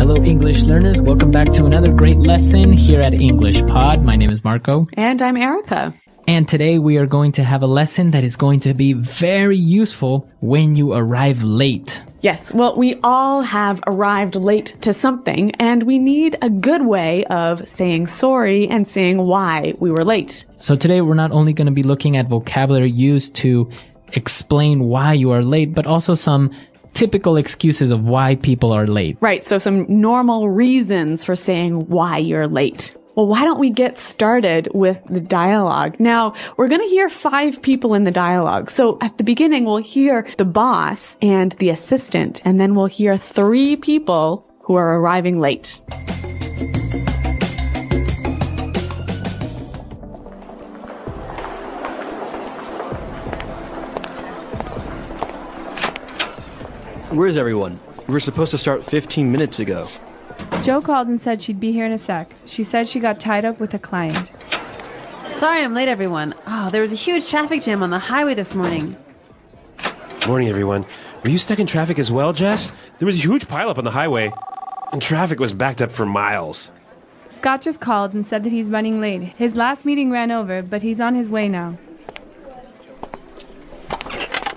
Hello, English learners. Welcome back to another great lesson here at English Pod. My name is Marco. And I'm Erica. And today we are going to have a lesson that is going to be very useful when you arrive late. Yes, well, we all have arrived late to something, and we need a good way of saying sorry and saying why we were late. So today we're not only going to be looking at vocabulary used to explain why you are late, but also some typical excuses of why people are late. Right, so some normal reasons for saying why you're late. Well, why don't we get started with the dialogue? Now, we're going to hear 5 people in the dialogue. So at the beginning, we'll hear the boss and the assistant, and then we'll hear 3 people who are arriving late. Where's everyone? We were supposed to start 15 minutes ago. Jo called and said she'd be here in a sec. She said she got tied up with a client. Sorry I'm late, everyone. Oh, there was a huge traffic jam on the highway this morning. Morning, everyone. Were you stuck in traffic as well, Jess? There was a huge pileup on the highway, and traffic was backed up for miles. Scott just called and said that he's running late. His last meeting ran over, but he's on his way now.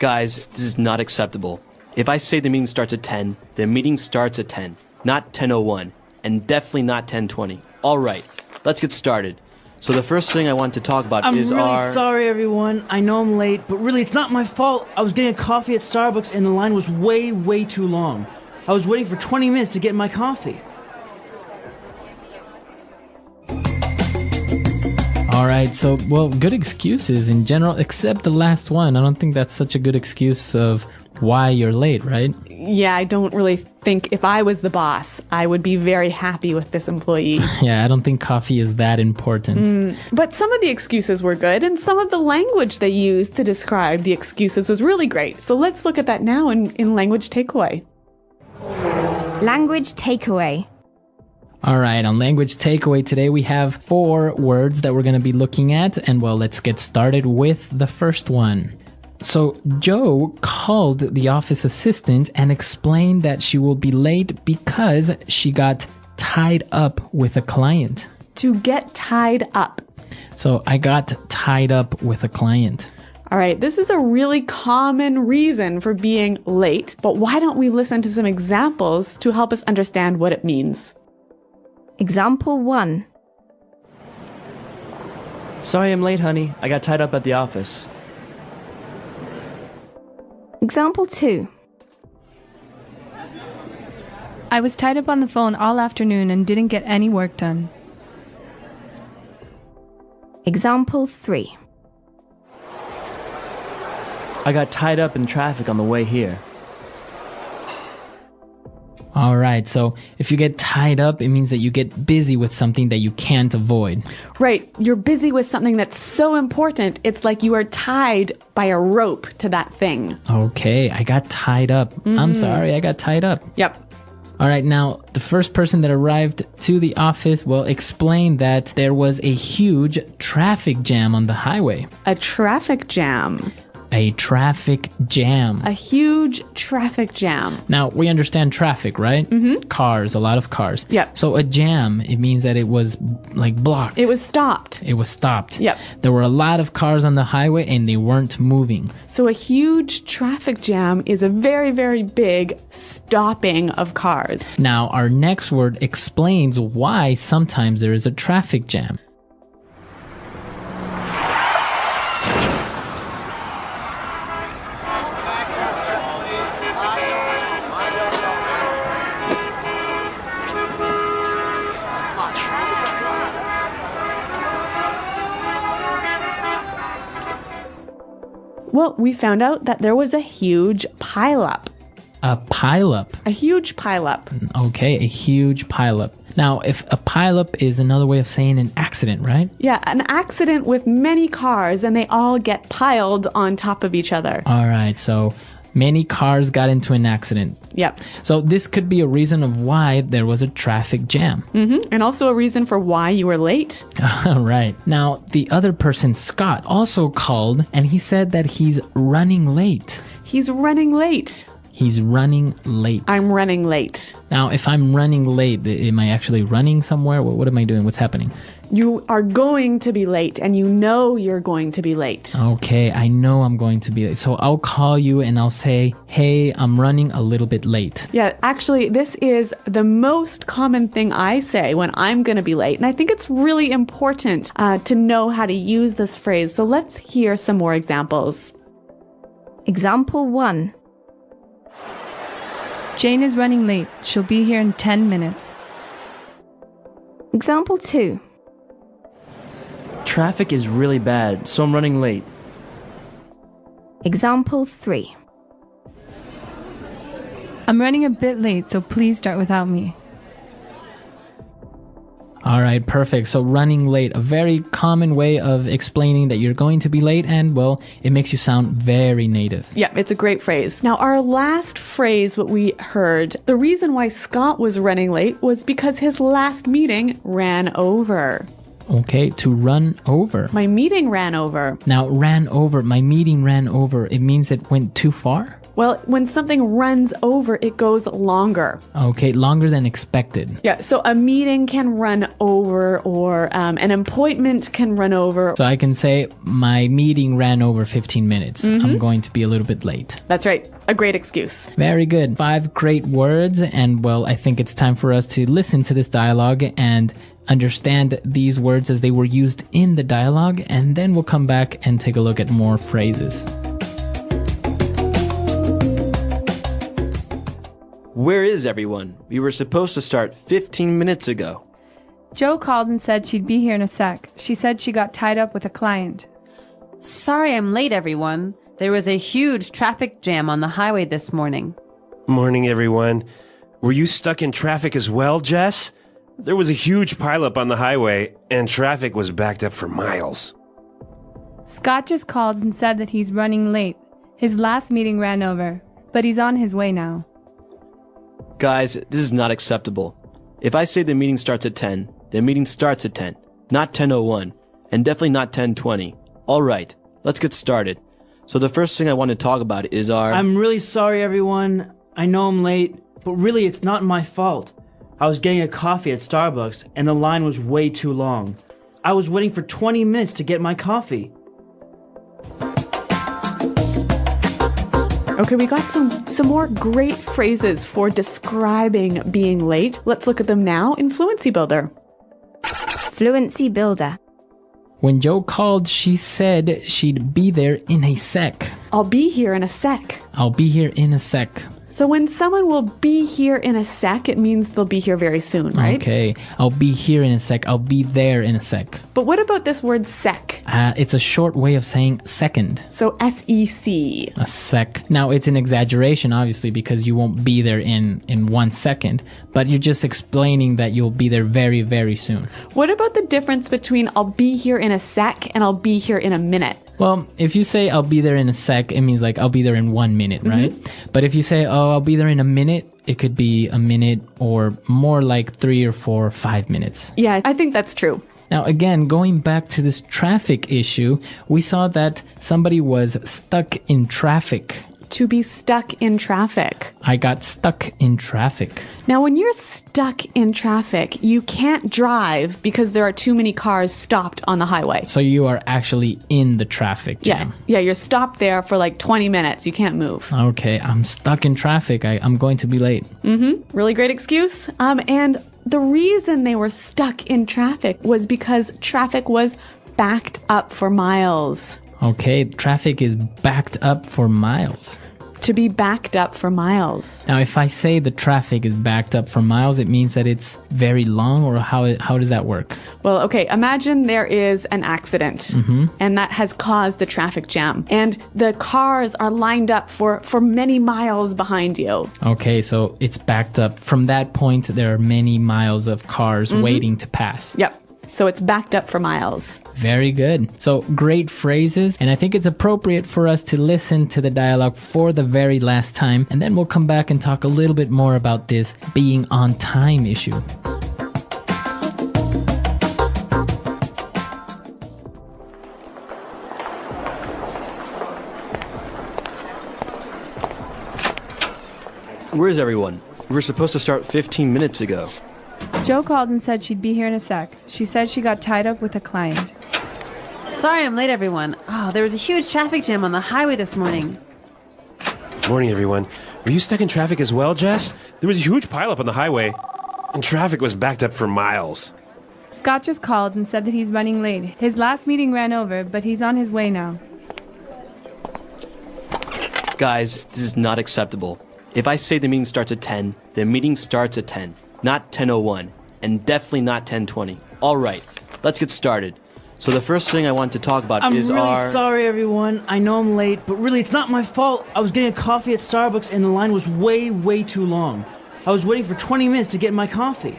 Guys, this is not acceptable. If I say the meeting starts at 10, the meeting starts at 10, not 10:01, and definitely not 10:20. All right, let's get started. So the first thing I want to talk about is I'm really sorry, everyone. I know I'm late, but really, it's not my fault. I was getting a coffee at Starbucks, and the line was way too long. I was waiting for 20 minutes to get my coffee. All right, so, well, good excuses in general, except the last one. I don't think that's such a good excuse of why you're late, right? Yeah, I don't really think if I was the boss, I would be very happy with this employee. Yeah, I don't think coffee is that important. But some of the excuses were good, and some of the language they used to describe the excuses was really great. So let's look at that now in language takeaway. Language takeaway. All right, on language takeaway today, we have 4 words that we're going to be looking at. And well, let's get started with the first one. So Jo called the office assistant and explained that she will be late because she got tied up with a client. To get tied up. So I got tied up with a client. All right, this is a really common reason for being late, but why don't we listen to some examples to help us understand what it means? Example 1. Sorry I'm late, honey. I got tied up at the office. Example 2. I was tied up on the phone all afternoon and didn't get any work done. Example 3. I got tied up in traffic on the way here. All right, so if you get tied up, it means that you get busy with something that you can't avoid. Right, you're busy with something that's so important, it's like you are tied by a rope to that thing. Okay, I got tied up. I'm sorry, I got tied up. Yep. All right, now, the first person that arrived to the office will explain that there was a huge traffic jam on the highway. A traffic jam. A traffic jam. A huge traffic jam. Now, we understand traffic, right? Mm-hmm. Cars, a lot of cars. Yep. So a jam, it means that it was like blocked. It was stopped. It was stopped. Yep. There were a lot of cars on the highway and they weren't moving. So a huge traffic jam is a very big stopping of cars. Now, our next word explains why sometimes there is a traffic jam. Well, we found out that there was a huge pileup. A pileup. A huge pileup. Okay, a huge pileup. Now, if a pileup is another way of saying an accident, right? Yeah, an accident with many cars and they all get piled on top of each other. All right, so many cars got into an accident. Yep. So this could be a reason of why there was a traffic jam. Mm-hmm. And also a reason for why you were late. Right. Now, the other person, Scott, also called and he said that he's running late. He's running late. He's running late. I'm running late. Now, if I'm running late, am I actually running somewhere? What am I doing? What's happening? You are going to be late, and you know you're going to be late. Okay, I know I'm going to be late. So I'll call you and I'll say, hey, I'm running a little bit late. Yeah, actually, this is the most common thing I say when I'm going to be late. And I think it's really important to know how to use this phrase. So let's hear some more examples. Example 1. Jane is running late. She'll be here in 10 minutes. Example 2. Traffic is really bad, so I'm running late. Example 3. I'm running a bit late, so please start without me. All right, perfect. So running late, a very common way of explaining that you're going to be late, and well, it makes you sound very native. Yeah, it's a great phrase. Now, our last phrase, what we heard, the reason why Scott was running late was because his last meeting ran over. Okay, to run over. My meeting ran over. Now, ran over, my meeting ran over, it means it went too far? Well, when something runs over, it goes longer. Okay, longer than expected. Yeah, so a meeting can run over, or an appointment can run over. So I can say, my meeting ran over 15 minutes. I'm going to be a little bit late. That's right. A great excuse. Very good. 5 great words. And well, I think it's time for us to listen to this dialogue and understand these words as they were used in the dialogue. And then we'll come back and take a look at more phrases. Where is everyone? We were supposed to start 15 minutes ago. Joe called and said she'd be here in a sec. She said she got tied up with a client. Sorry I'm late, everyone. There was a huge traffic jam on the highway this morning. Morning, everyone. Were you stuck in traffic as well, Jess? There was a huge pileup on the highway, and traffic was backed up for miles. Scott just called and said that he's running late. His last meeting ran over, but he's on his way now. Guys, this is not acceptable. If I say the meeting starts at 10, the meeting starts at 10, not 10:01, and definitely not 10:20. All right, let's get started. So the first thing I want to talk about is our... I'm really sorry, everyone. I know I'm late, but really it's not my fault. I was getting a coffee at Starbucks, and the line was way too long. I was waiting for 20 minutes to get my coffee. Okay, we got some more great phrases for describing being late. Let's look at them now in Fluency Builder. Fluency Builder. When Joe called, she said she'd be there in a sec. I'll be here in a sec. I'll be here in a sec. So when someone will be here in a sec, it means they'll be here very soon, right? Okay, I'll be here in a sec. I'll be there in a sec. But what about this word sec? It's a short way of saying second. So S-E-C. A sec. Now, it's an exaggeration, obviously, because you won't be there in 1 second, but you're just explaining that you'll be there very, very soon. What about the difference between I'll be here in a sec and I'll be here in a minute? Well, if you say I'll be there in a sec, it means like I'll be there in 1 minute, right? But if you say, oh, I'll be there in a minute, it could be a minute or more like 3 or 4 or 5 minutes. Yeah, I think that's true. Now, again, going back to this traffic issue, we saw that somebody was stuck in traffic. To be stuck in traffic. I got stuck in traffic. Now, when you're stuck in traffic, you can't drive because there are too many cars stopped on the highway. So you are actually in the traffic jam. Yeah, you're stopped there for like 20 minutes. You can't move. Okay, I'm stuck in traffic. I'm going to be late. Really great excuse. And the reason they were stuck in traffic was because traffic was backed up for miles. Okay, traffic is backed up for miles. To be backed up for miles. Now, if I say the traffic is backed up for miles, it means that it's very long, or how does that work? Well, okay, imagine there is an accident and that has caused a traffic jam and the cars are lined up for many miles behind you. Okay, so it's backed up. From that point, there are many miles of cars waiting to pass. Yep. So it's backed up for miles. Very good. So great phrases. And I think it's appropriate for us to listen to the dialogue for the very last time. And then we'll come back and talk a little bit more about this being on time issue. Where is everyone? We were supposed to start 15 minutes ago. Joe called and said she'd be here in a sec. She said she got tied up with a client. Sorry I'm late, everyone. Oh, there was a huge traffic jam on the highway this morning. Morning, everyone. Were you stuck in traffic as well, Jess? There was a huge pileup on the highway, and traffic was backed up for miles. Scott just called and said that he's running late. His last meeting ran over, but he's on his way now. Guys, this is not acceptable. If I say the meeting starts at 10, the meeting starts at 10, not 10:01, and definitely not 10:20. All right, let's get started. So the first thing I want to talk about is I'm really sorry, everyone. I know I'm late, but really, it's not my fault. I was getting a coffee at Starbucks, and the line was way too long. I was waiting for 20 minutes to get my coffee.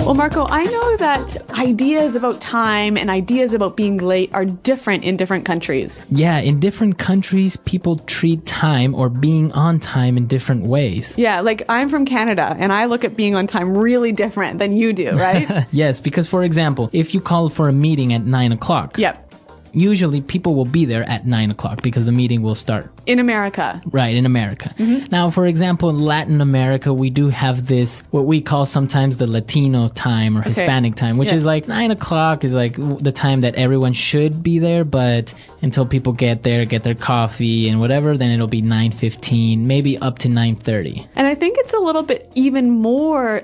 Well, Marco, I know that ideas about time and ideas about being late are different in different countries. Yeah, in different countries, people treat time or being on time in different ways. Yeah, like I'm from Canada and I look at being on time really different than you do, right? Yes, because for example, if you call for a meeting at 9 o'clock, Yep. usually people will be there at 9 o'clock because the meeting will start. In America. Right, in America. Now, for example, in Latin America, we do have this, what we call sometimes the Latino time or Hispanic time, which is like 9 o'clock is like the time that everyone should be there, but until people get there, get their coffee and whatever, then it'll be 9:15, maybe up to 9:30. And I think it's a little bit even more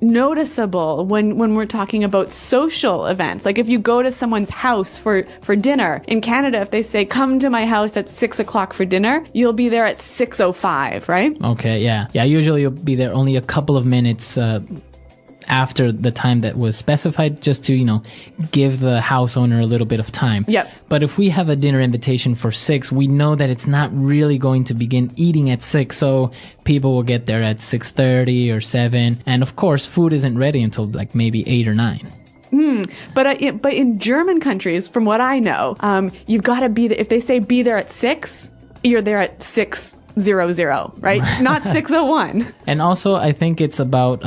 noticeable when we're talking about social events. Like if you go to someone's house for dinner, in Canada, if they say, come to my house at 6 o'clock for dinner, you'll be there at 6:05, right? Okay, yeah. Yeah, usually you'll be there only a couple of minutes after the time that was specified, just to, give the house owner a little bit of time. Yep. But if we have a dinner invitation for 6, we know that it's not really going to begin eating at 6, so people will get there at 6:30 or 7. And of course, food isn't ready until like maybe 8 or 9. But in German countries, from what I know, you've got to be there. If they say be there at 6, you're there at 6:00, right? Not 6:01. And also, I think it's about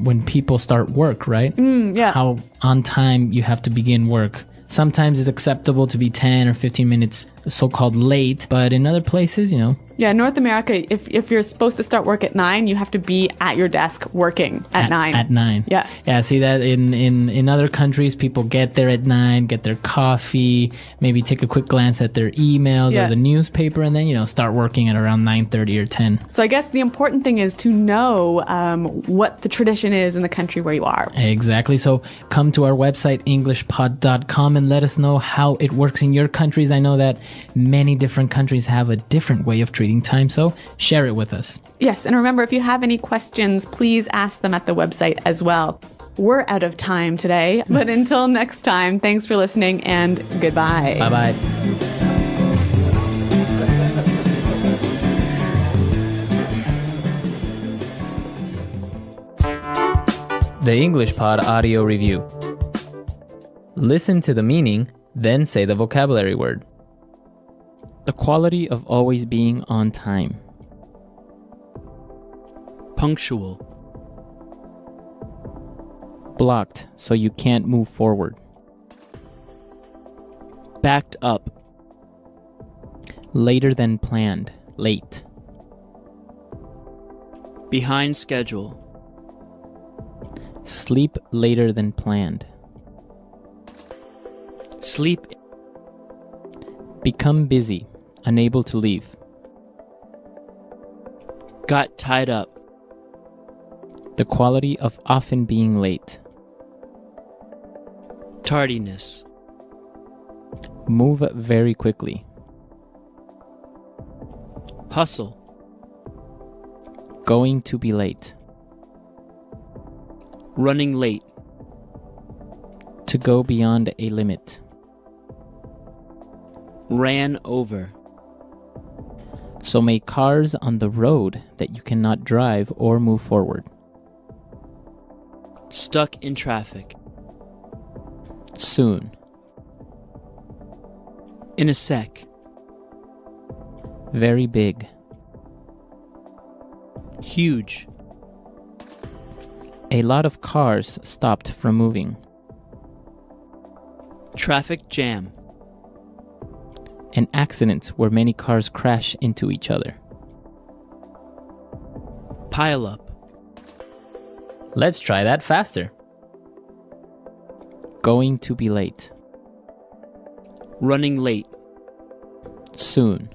when people start work, right? Yeah. How on time you have to begin work. Sometimes it's acceptable to be 10 or 15 minutes so-called late, but in other places, Yeah, North America, if you're supposed to start work at 9, you have to be at your desk working at 9. At 9. Yeah. Yeah, see that in other countries, people get there at 9, get their coffee, maybe take a quick glance at their emails or the newspaper, and then, start working at around 9:30 or 10. So I guess the important thing is to know what the tradition is in the country where you are. Exactly. So come to our website, englishpod.com, and let us know how it works in your countries. I know that many different countries have a different way of treating time, so share it with us. Yes, and remember, if you have any questions, please ask them at the website as well. We're out of time today, but until next time, thanks for listening and goodbye. Bye-bye. The English Pod Audio Review. Listen to the meaning, then say the vocabulary word. The quality of always being on time. Punctual. Blocked, so you can't move forward. Backed up. Later than planned. Late. Behind schedule. Sleep later than planned. Sleep. Become busy. Unable to leave. Got tied up. The quality of often being late. Tardiness. Move very quickly. Hustle. Going to be late. Running late. To go beyond a limit. Ran over. So make cars on the road that you cannot drive or move forward. Stuck in traffic. Soon. In a sec. Very big. Huge. A lot of cars stopped from moving. Traffic jam. An accident where many cars crash into each other. Pile up. Let's try that faster. Going to be late. Running late. Soon.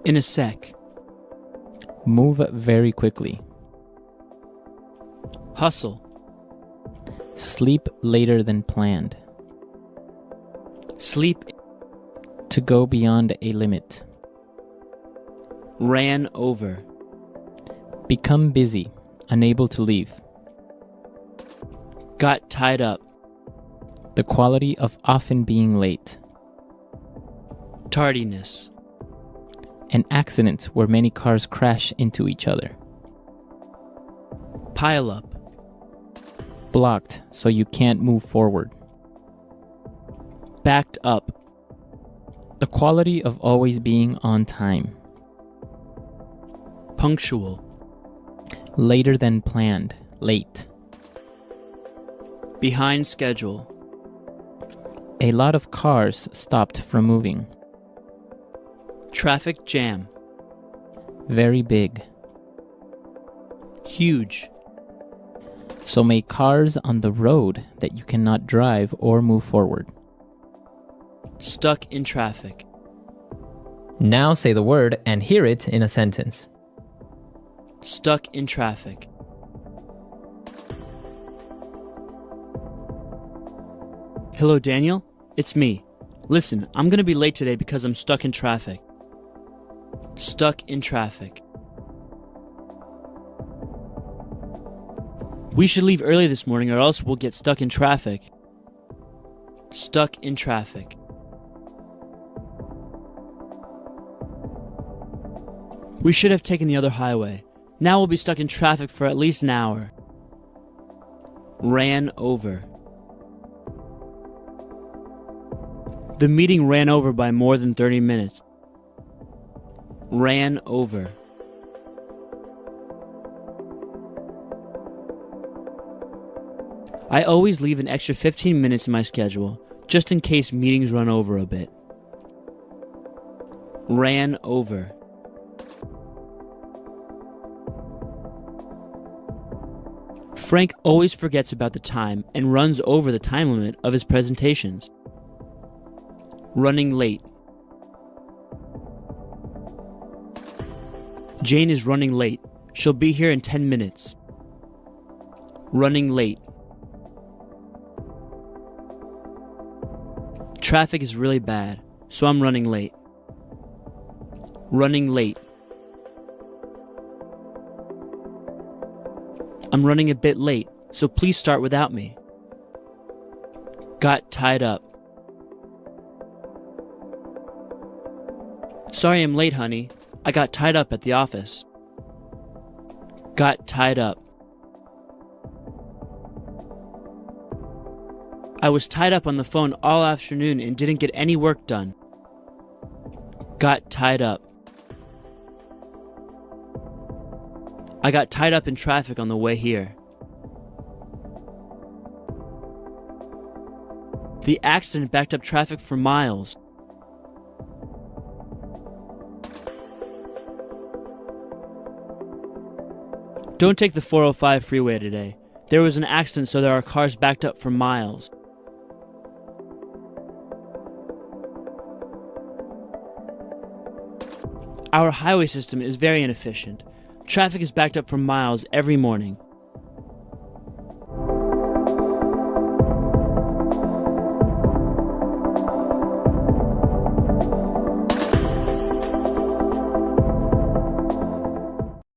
In a sec. Move very quickly. Hustle. Sleep later than planned. Sleep. To go beyond a limit. Ran over. Become busy, unable to leave. Got tied up. The quality of often being late. Tardiness. An accident where many cars crash into each other. Pile up. Blocked so you can't move forward. Backed up. The quality of always being on time. Punctual. Later than planned, late. Behind schedule. A lot of cars stopped from moving. Traffic jam. Very big. Huge. So many cars on the road that you cannot drive or move forward. Stuck in traffic. Now say the word and hear it in a sentence. Stuck in traffic. Hello, Daniel. It's me. Listen, I'm gonna be late today because I'm stuck in traffic. Stuck in traffic. We should leave early this morning or else we'll get stuck in traffic. Stuck in traffic. We should have taken the other highway. Now we'll be stuck in traffic for at least an hour. Ran over. The meeting ran over by more than 30 minutes. Ran over. I always leave an extra 15 minutes in my schedule, just in case meetings run over a bit. Ran over. Frank always forgets about the time and runs over the time limit of his presentations. Running late. Jane is running late. She'll be here in 10 minutes. Running late. Traffic is really bad, so I'm running late. Running late. I'm running a bit late, so please start without me. Got tied up. Sorry I'm late, honey. I got tied up at the office. Got tied up. I was tied up on the phone all afternoon and didn't get any work done. Got tied up. I got tied up in traffic on the way here. The accident backed up traffic for miles. Don't take the 405 freeway today. There was an accident, so there are cars backed up for miles. Our highway system is very inefficient. Traffic is backed up for miles every morning.